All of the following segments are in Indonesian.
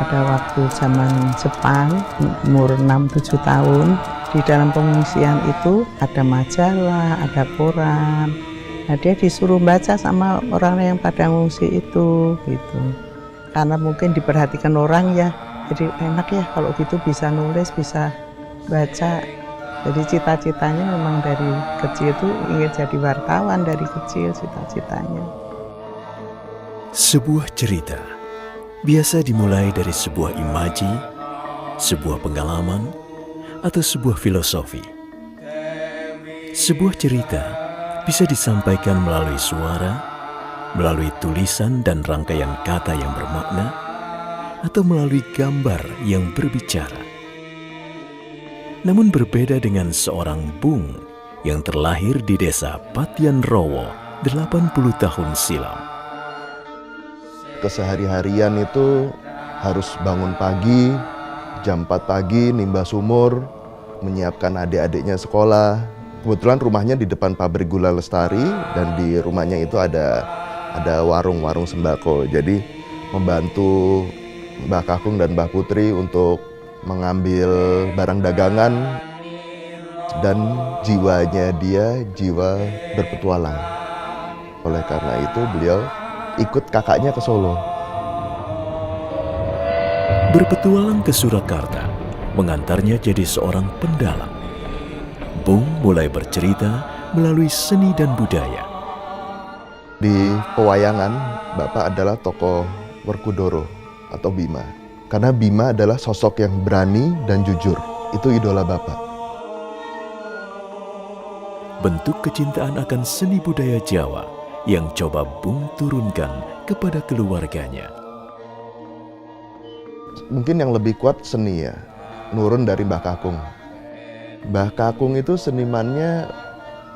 pada waktu zaman Jepang, umur 6-7 tahun. Di dalam pengungsian itu ada majalah, ada koran. Nah, dia disuruh baca sama orang yang pada ngungsi itu, gitu. Karena mungkin diperhatikan orang ya, jadi enak ya kalau gitu bisa nulis, bisa baca. Jadi cita-citanya memang dari kecil itu ingin jadi wartawan dari kecil cita-citanya. Sebuah cerita biasa dimulai dari sebuah imaji, sebuah pengalaman, atau sebuah filosofi. Sebuah cerita bisa disampaikan melalui suara, melalui tulisan dan rangkaian kata yang bermakna, atau melalui gambar yang berbicara. Namun berbeda dengan seorang Bung yang terlahir di desa Patian Rowo 80 tahun silam. Kesehari-harian itu harus bangun pagi, jam 4 pagi, nimbah sumur, menyiapkan adik-adiknya sekolah. Kebetulan rumahnya di depan pabrik gula Lestari dan di rumahnya itu ada warung-warung sembako. Jadi membantu Mbah Kakung dan Mbah Putri untuk mengambil barang dagangan, dan jiwanya dia jiwa berpetualang. Oleh karena itu beliau ikut kakaknya ke Solo. Berpetualang ke Surakarta mengantarnya jadi seorang pendalang. Bung mulai bercerita melalui seni dan budaya. Di pewayangan, Bapak adalah tokoh Werkudara atau Bima. Karena Bima adalah sosok yang berani dan jujur. Itu idola Bapak. Bentuk kecintaan akan seni budaya Jawa yang coba Bung turunkan kepada keluarganya. Mungkin yang lebih kuat seni ya, nurun dari Mbah Kakung. Mbah Kakung itu senimannya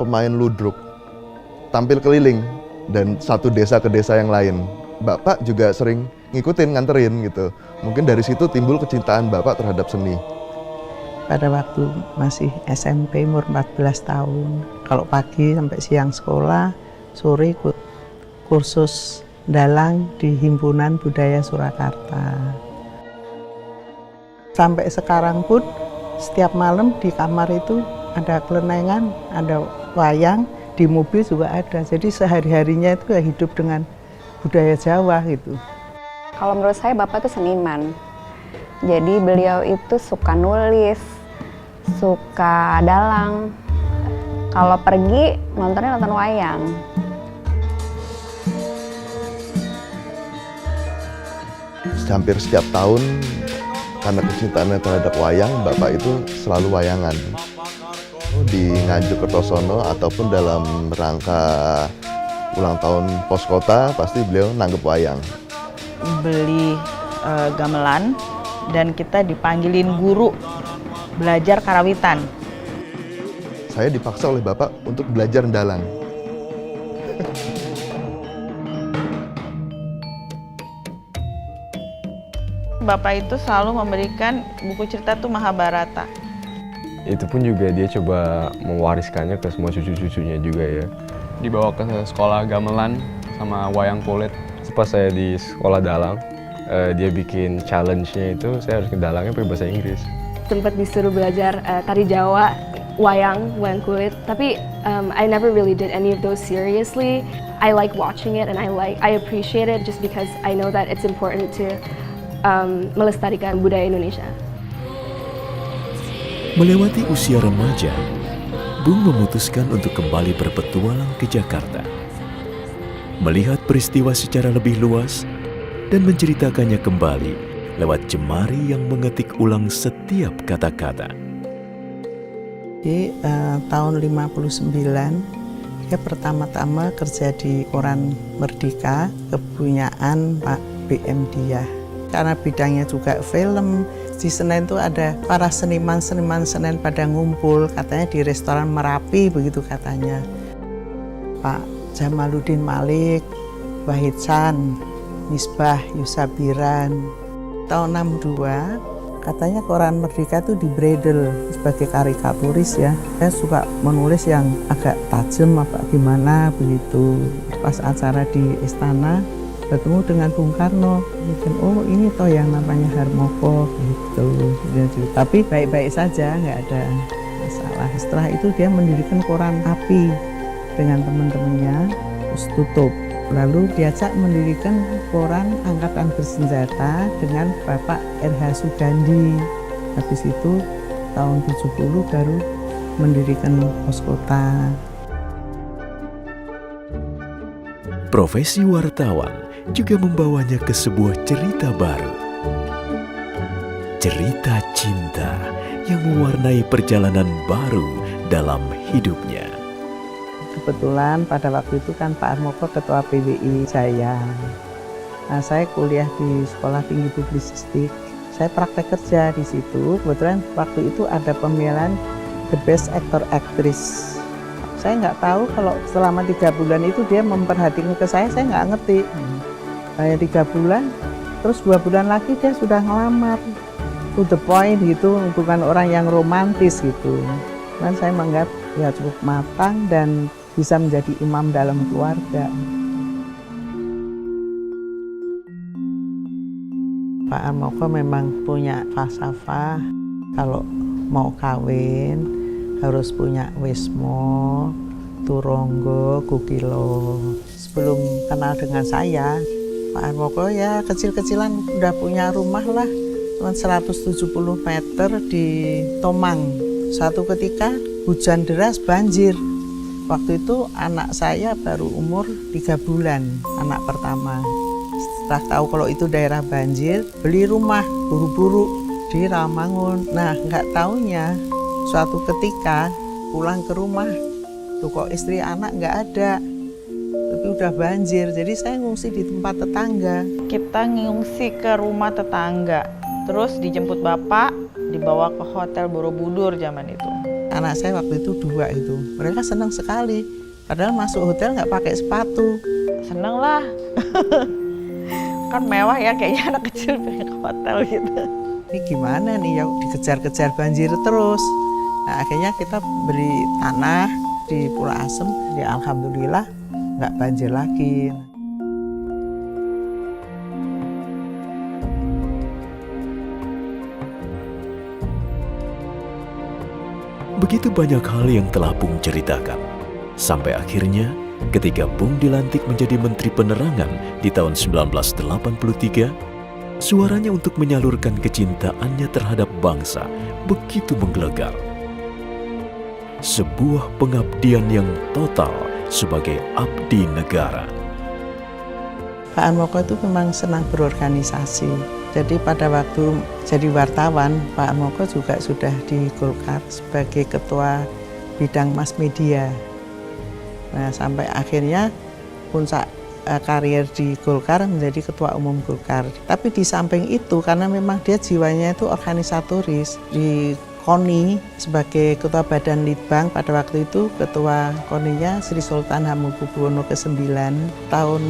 pemain ludruk, tampil keliling dan satu desa ke desa yang lain. Bapak juga sering ngikutin, nganterin gitu. Mungkin dari situ timbul kecintaan Bapak terhadap seni. Pada waktu masih SMP umur 14 tahun, kalau pagi sampai siang sekolah, sore ikut kursus dalang di Himpunan Budaya Surakarta. Sampai sekarang pun setiap malam di kamar itu ada kelenengan, ada wayang, di mobil juga ada. Jadi sehari-harinya itu ya hidup dengan budaya Jawa gitu. Kalau menurut saya Bapak itu seniman. Jadi beliau itu suka nulis, suka dalang. Kalau pergi nontonnya nonton wayang. Hampir setiap tahun karena kecintaannya terhadap wayang, Bapak itu selalu wayangan. Di Nganjuk Kertosono ataupun dalam rangka ulang tahun pos kota pasti beliau nanggep wayang. Beli gamelan dan kita dipanggilin guru belajar karawitan. Saya dipaksa oleh Bapak untuk belajar dalang. Bapak itu selalu memberikan buku cerita tuh Mahabharata. Itu pun juga dia coba mewariskannya ke semua cucu-cucunya juga ya. Dibawa ke sekolah gamelan sama wayang kulit. Pas saya di sekolah dalang, dia bikin challenge-nya itu saya harus ngedalangnya pakai bahasa Inggris. Sempat disuruh belajar tari Jawa, wayang kulit, tapi I never really did any of those seriously. I like watching it and I appreciate it just because I know that it's important to melestarikan budaya Indonesia. Melewati usia remaja, Bung memutuskan untuk kembali berpetualang ke Jakarta. Melihat peristiwa secara lebih luas dan menceritakannya kembali lewat jemari yang mengetik ulang setiap kata-kata. Di tahun 59, dia pertama-tama kerja di Koran Merdeka, kepunyaan Pak BM Diah. Karena bidangnya juga film, di Senen itu ada para seniman Senen pada ngumpul, katanya di restoran Merapi, begitu katanya. Pak Jamaluddin Malik, Wahid San, Misbah Yusabiran. Tahun 62, katanya Koran Merdeka itu dibredel sebagai karikaturis ya. Saya suka menulis yang agak tajam apa gimana begitu. Pas acara di istana, Bertemu dengan Bung Karno, oh ini toh yang namanya Harmoko gitu. Tapi baik-baik saja, nggak ada masalah. Setelah itu dia mendirikan koran Api dengan teman-temannya, terus tutup. Lalu diajak mendirikan koran Angkatan Bersenjata dengan Bapak R.H. Sugandi. Habis itu tahun 70 baru mendirikan Pos Kota. Profesi wartawan juga membawanya ke sebuah cerita baru. Cerita cinta yang mewarnai perjalanan baru dalam hidupnya. Kebetulan pada waktu itu kan Pak Harmoko ketua PBI Jaya. Nah, saya kuliah di Sekolah Tinggi Publisistik. Saya praktek kerja di situ. Kebetulan waktu itu ada pemilihan The Best Actor Actress. Saya nggak tahu kalau selama 3 bulan itu dia memperhatikan ke saya nggak ngerti. Kayak 3 bulan, terus 2 bulan lagi dia sudah ngelamar. To the point gitu, bukan orang yang romantis gitu. Dan saya menganggap ya cukup matang dan bisa menjadi imam dalam keluarga. Pak Harmoko memang punya falsafah kalau mau kawin harus punya wismo, turonggo, kukilo. Sebelum kenal dengan saya, Pak Harmoko ya kecil-kecilan udah punya rumah lah, cuma 170 meter di Tomang. Suatu ketika hujan deras banjir. Waktu itu anak saya baru umur 3 bulan, anak pertama. Setelah tahu kalau itu daerah banjir, beli rumah buru-buru di Rawamangun. Nah, nggak taunya suatu ketika pulang ke rumah, tuh kok istri anak nggak ada, tapi udah banjir. Jadi saya ngungsi di tempat tetangga. Kita ngungsi ke rumah tetangga, terus dijemput bapak, dibawa ke Hotel Borobudur zaman itu. Anak saya waktu itu 2 itu, mereka senang sekali. Padahal masuk hotel nggak pakai sepatu. Seneng lah. Kan mewah ya, kayaknya anak kecil pengen ke hotel gitu. Ini gimana nih ya, dikejar-kejar banjir terus. Nah, akhirnya kita beli tanah di Pulau Asem, ya alhamdulillah nggak banjir lagi. Begitu banyak hal yang telah Bung ceritakan. Sampai akhirnya ketika Bung dilantik menjadi Menteri Penerangan di tahun 1983, suaranya untuk menyalurkan kecintaannya terhadap bangsa begitu menggelegar. Sebuah pengabdian yang total sebagai abdi negara. Pak Harmoko itu memang senang berorganisasi. Jadi pada waktu jadi wartawan, Pak Harmoko juga sudah di Golkar sebagai ketua bidang mass media. Nah, sampai akhirnya puncak karier di Golkar menjadi ketua umum Golkar. Tapi di samping itu, karena memang dia jiwanya itu organisatoris, di KONI sebagai ketua badan litbang pada waktu itu ketua KONI-nya Sri Sultan Hamengkubuwono ke-9 tahun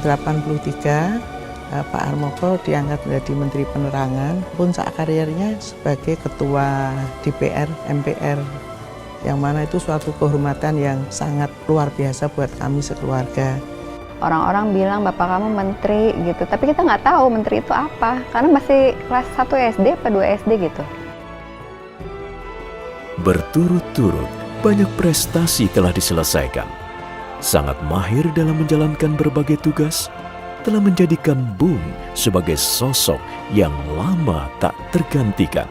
83. Pak Harmoko diangkat menjadi Menteri Penerangan, puncak karirnya sebagai Ketua DPR MPR, yang mana itu suatu kehormatan yang sangat luar biasa buat kami sekeluarga. Orang-orang bilang bapak kamu menteri gitu, tapi kita nggak tahu menteri itu apa, karena masih kelas 1 SD atau 2 SD gitu. Berturut-turut banyak prestasi telah diselesaikan. Sangat mahir dalam menjalankan berbagai tugas, telah menjadikan Bung sebagai sosok yang lama tak tergantikan.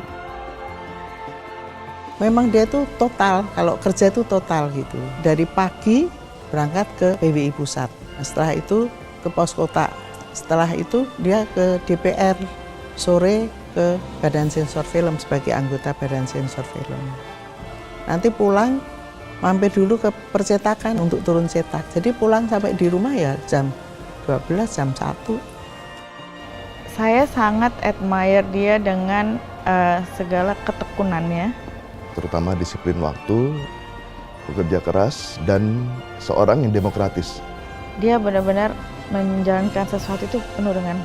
Memang dia itu total, kalau kerja itu total gitu. Dari pagi berangkat ke PBI Pusat, setelah itu ke Pos Kota, setelah itu dia ke DPR, sore ke Badan Sensor Film sebagai anggota Badan Sensor Film. Nanti pulang mampir dulu ke percetakan untuk turun cetak. Jadi pulang sampai di rumah ya jam 12, jam 1. Saya sangat admire dia dengan segala ketekunannya. Terutama disiplin waktu, bekerja keras, dan seorang yang demokratis. Dia benar-benar menjalankan sesuatu itu penuh dengan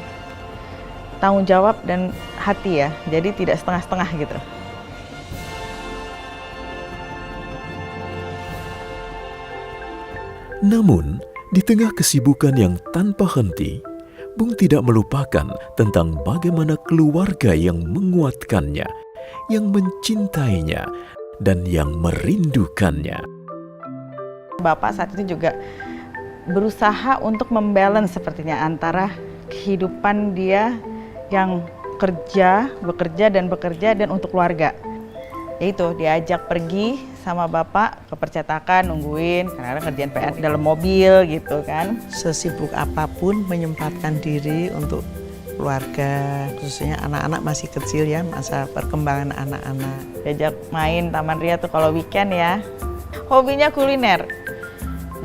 tanggung jawab dan hati ya. Jadi tidak setengah-setengah gitu. Namun, di tengah kesibukan yang tanpa henti, Bung tidak melupakan tentang bagaimana keluarga yang menguatkannya, yang mencintainya, dan yang merindukannya. Bapak saat itu juga berusaha untuk membalance sepertinya antara kehidupan dia yang bekerja dan untuk keluarga. Yaitu diajak pergi sama bapak ke percetakan, nungguin, karena kerjaan PR dalam mobil gitu kan. Sesibuk apapun menyempatkan diri untuk keluarga, khususnya anak-anak masih kecil ya, masa perkembangan anak-anak. Diajak main Taman Ria tuh kalau weekend ya. Hobinya kuliner.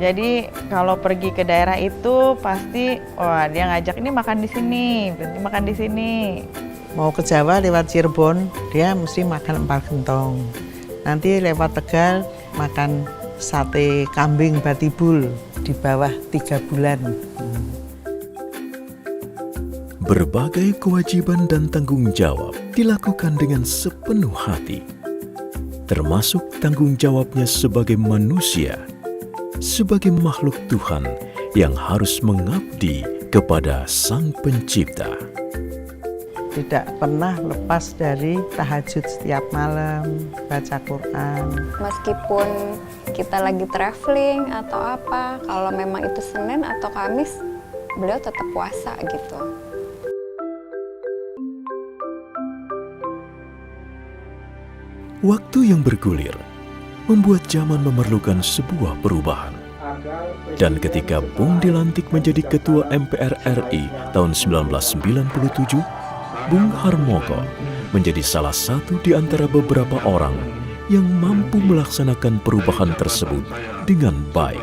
Jadi kalau pergi ke daerah itu pasti, wah dia ngajak ini makan di sini, berhenti makan di sini. Mau ke Jawa lewat Cirebon, dia mesti makan empal gentong. Nanti lewat Tegal, makan sate kambing Batibul di bawah 3 bulan. Berbagai kewajiban dan tanggung jawab dilakukan dengan sepenuh hati, termasuk tanggung jawabnya sebagai manusia, sebagai makhluk Tuhan yang harus mengabdi kepada Sang Pencipta. Tidak pernah lepas dari tahajud setiap malam, baca Quran. Meskipun kita lagi traveling atau apa, kalau memang itu Senin atau Kamis, beliau tetap puasa gitu. Waktu yang bergulir membuat zaman memerlukan sebuah perubahan. Dan ketika Bung dilantik menjadi Ketua MPR RI tahun 1997, Bung Harmoko menjadi salah satu di antara beberapa orang yang mampu melaksanakan perubahan tersebut dengan baik.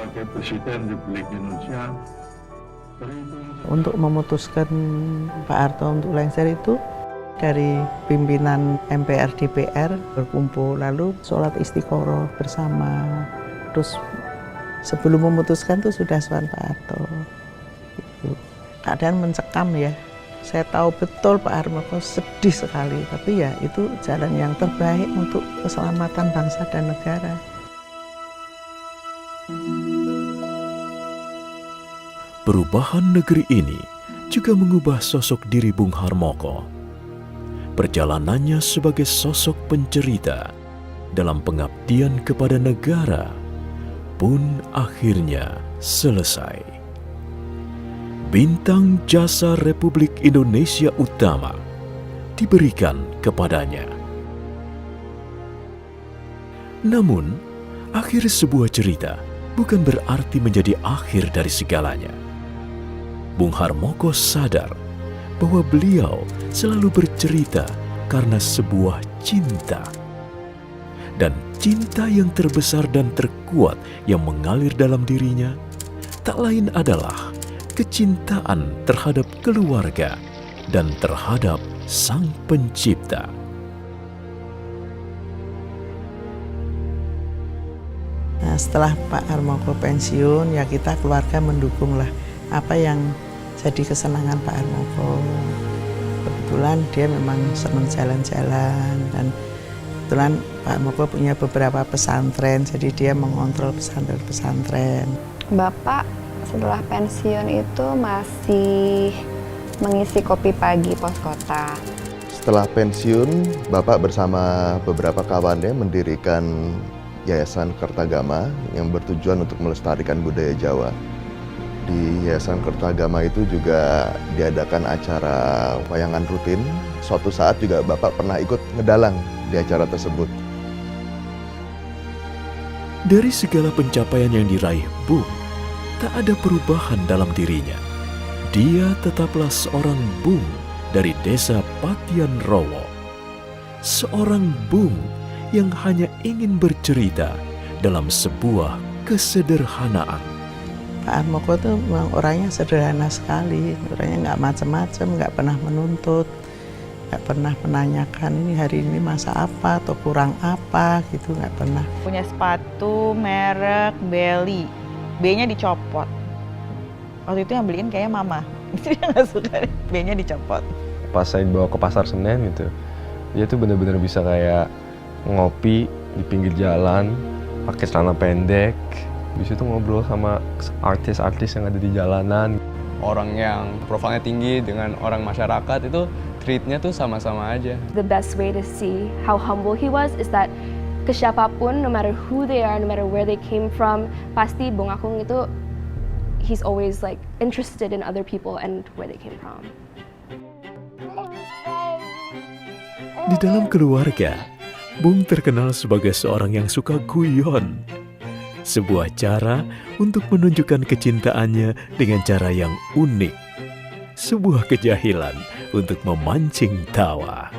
Untuk memutuskan Pak Harto untuk lengser itu, dari pimpinan MPR DPR berkumpul, lalu sholat istiqoroh bersama. Terus sebelum memutuskan tuh sudah soal Pak Harto. Gitu. Keadaan mencekam ya. Saya tahu betul Pak Harmoko sedih sekali, tapi ya itu jalan yang terbaik untuk keselamatan bangsa dan negara. Perubahan negeri ini juga mengubah sosok diri Bung Harmoko. Perjalanannya sebagai sosok pencerita dalam pengabdian kepada negara pun akhirnya selesai. Bintang Jasa Republik Indonesia Utama diberikan kepadanya. Namun, akhir sebuah cerita bukan berarti menjadi akhir dari segalanya. Bung Harmoko sadar bahwa beliau selalu bercerita karena sebuah cinta. Dan cinta yang terbesar dan terkuat yang mengalir dalam dirinya tak lain adalah kecintaan terhadap keluarga dan terhadap Sang Pencipta. Nah, setelah Pak Harmoko pensiun, ya kita keluarga mendukunglah apa yang jadi kesenangan Pak Harmoko. Kebetulan dia memang senang jalan-jalan, dan kebetulan Pak Harmoko punya beberapa pesantren, jadi dia mengontrol pesantren-pesantren. Bapak setelah pensiun itu masih mengisi kopi pagi pos kota. Setelah pensiun, Bapak bersama beberapa kawannya mendirikan Yayasan Kertagama yang bertujuan untuk melestarikan budaya Jawa. Di Yayasan Kertagama itu juga diadakan acara wayangan rutin. Suatu saat juga Bapak pernah ikut ngedalang di acara tersebut. Dari segala pencapaian yang diraih Bung, tak ada perubahan dalam dirinya. Dia tetaplah seorang Bung dari desa Patian Rowo. Seorang Bung yang hanya ingin bercerita dalam sebuah kesederhanaan. Pak Harmoko itu memang orangnya sederhana sekali, orangnya nggak macam-macam, nggak pernah menuntut, nggak pernah menanyakan ini hari ini masak apa atau kurang apa gitu, nggak pernah. Punya sepatu merek Belly, B-nya dicopot. Waktu itu yang beliin kayaknya mama, dia nggak suka, B-nya dicopot. Pas saya dibawa ke pasar Senen gitu, dia tuh bener-bener bisa kayak ngopi di pinggir jalan, pakai celana pendek, di situ ngobrol sama artis-artis yang ada di jalanan. orang yang profilnya tinggi dengan orang masyarakat itu treatnya tuh sama-sama aja. The best way to see how humble he was is that ke siapapun, no matter who they are, no matter where they came from, pasti Bung Akung itu he's always like interested in other people and where they came from. Di dalam keluarga, Bung terkenal sebagai seorang yang suka guyon. Sebuah cara untuk menunjukkan kecintaannya dengan cara yang unik. Sebuah kejahilan untuk memancing tawa.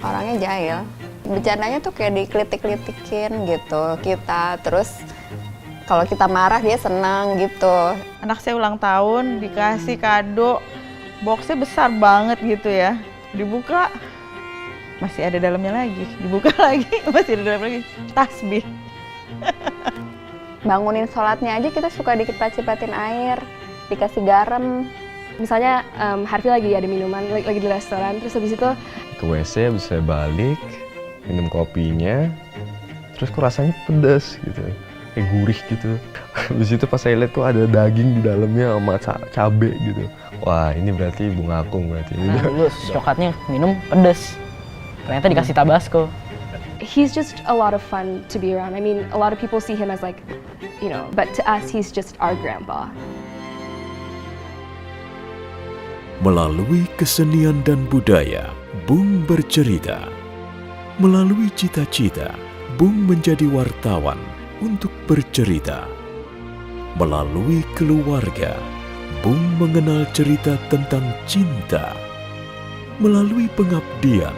Orangnya jahil. Bercandanya tuh kayak diklitik-klitikin gitu kita. Terus kalau kita marah dia senang gitu. Anak saya ulang tahun, dikasih kado, boxnya besar banget gitu ya. Dibuka, masih ada dalamnya lagi. Dibuka lagi, masih ada dalamnya lagi. Tasbih. Bangunin sholatnya aja kita suka diciprat-cipratin air, dikasih garam. Misalnya Harvey lagi ada minuman, lagi di restoran, terus habis itu Ke WC habis saya balik, minum kopinya, terus kok rasanya pedas gitu, kayak gurih gitu. Habis itu pas saya lihat tuh ada daging di dalamnya sama cabe gitu. Wah ini berarti Bung Akung berarti. Nah, dulu coklatnya minum pedes, ternyata dikasih Tabasco. he's just a lot of fun to be around. I mean, a lot of people see him as like, you know, but to us, he's just our grandpa. Melalui kesenian dan budaya, Bung bercerita. Melalui cita-cita, Bung menjadi wartawan untuk bercerita. Melalui keluarga, Bung mengenal cerita tentang cinta. Melalui pengabdian,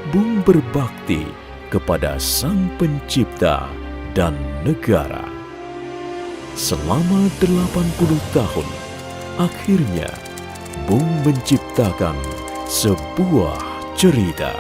Bung berbakti kepada Sang Pencipta dan negara. Selama 80 tahun, akhirnya Bung menciptakan sebuah cerita.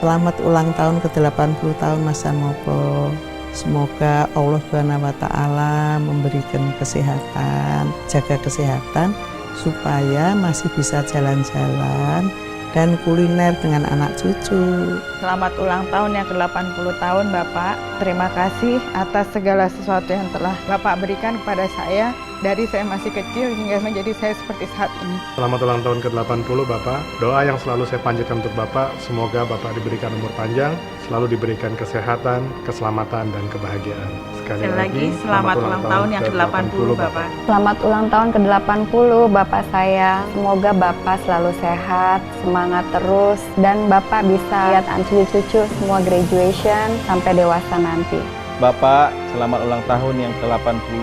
Selamat ulang tahun ke-80 tahun Mas Sanmoko. Semoga Allah Subhanahu wa Ta'ala memberikan kesehatan, jaga kesehatan supaya masih bisa jalan-jalan dan kuliner dengan anak cucu. Selamat ulang tahun yang ke-80 tahun Bapak. Terima kasih atas segala sesuatu yang telah Bapak berikan kepada saya dari saya masih kecil hingga menjadi saya seperti saat ini. Selamat ulang tahun ke-80 Bapak. Doa yang selalu saya panjatkan untuk Bapak, semoga Bapak diberikan umur panjang, selalu diberikan kesehatan, keselamatan, dan kebahagiaan. Sekali lagi, selamat ulang tahun yang ke-80 Bapak. Selamat ulang tahun ke-80 Bapak saya. Semoga Bapak selalu sehat, semangat terus, dan Bapak bisa lihat cucu-cucu semua graduation sampai dewasa nanti. Bapak, selamat ulang tahun yang ke-80.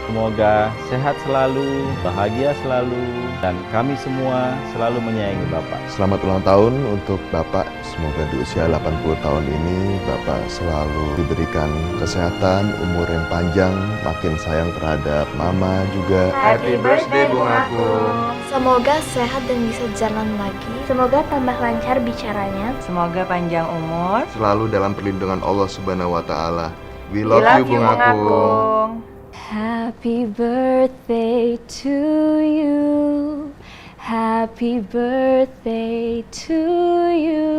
Semoga sehat selalu, bahagia selalu, dan kami semua selalu menyayangi Bapak. Selamat ulang tahun untuk Bapak. Semoga di usia 80 tahun ini Bapak selalu diberikan kesehatan, umur yang panjang, makin sayang terhadap Mama juga. Happy birthday Bung Akung. Semoga sehat dan bisa jalan lagi. Semoga tambah lancar bicaranya. Semoga panjang umur. Selalu dalam perlindungan Allah Subhanahu wa Ta'ala. We love you, Bung Akung. Happy birthday to you. Happy birthday to you.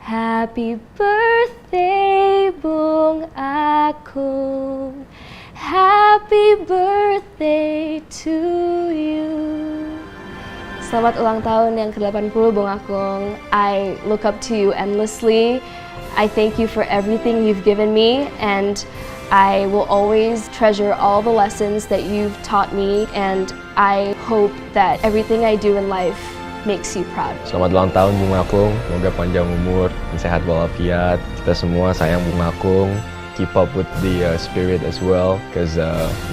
Happy birthday Bung Akung. Happy birthday to you. Selamat ulang tahun yang ke-80 Bung Akung. I look up to you endlessly. I thank you for everything you've given me, and I will always treasure all the lessons that you've taught me, and I hope that everything I do in life makes you proud. Selamat ulang tahun Bung Akung, semoga panjang umur, sehat walafiat. Kita semua sayang Bung Akung. Keep up with the spirit as well, because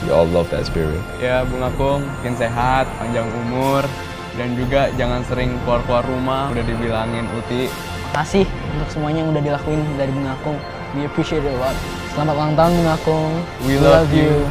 we all love that spirit. Ya Bung Akung, makin sehat, panjang umur, dan juga jangan sering keluar-keluar rumah. Udah dibilangin Uti. Makasih untuk semuanya yang udah dilakuin dari Bung Akung. We appreciate it a lot. Selamat ulang tahun Bung Akung. We love you.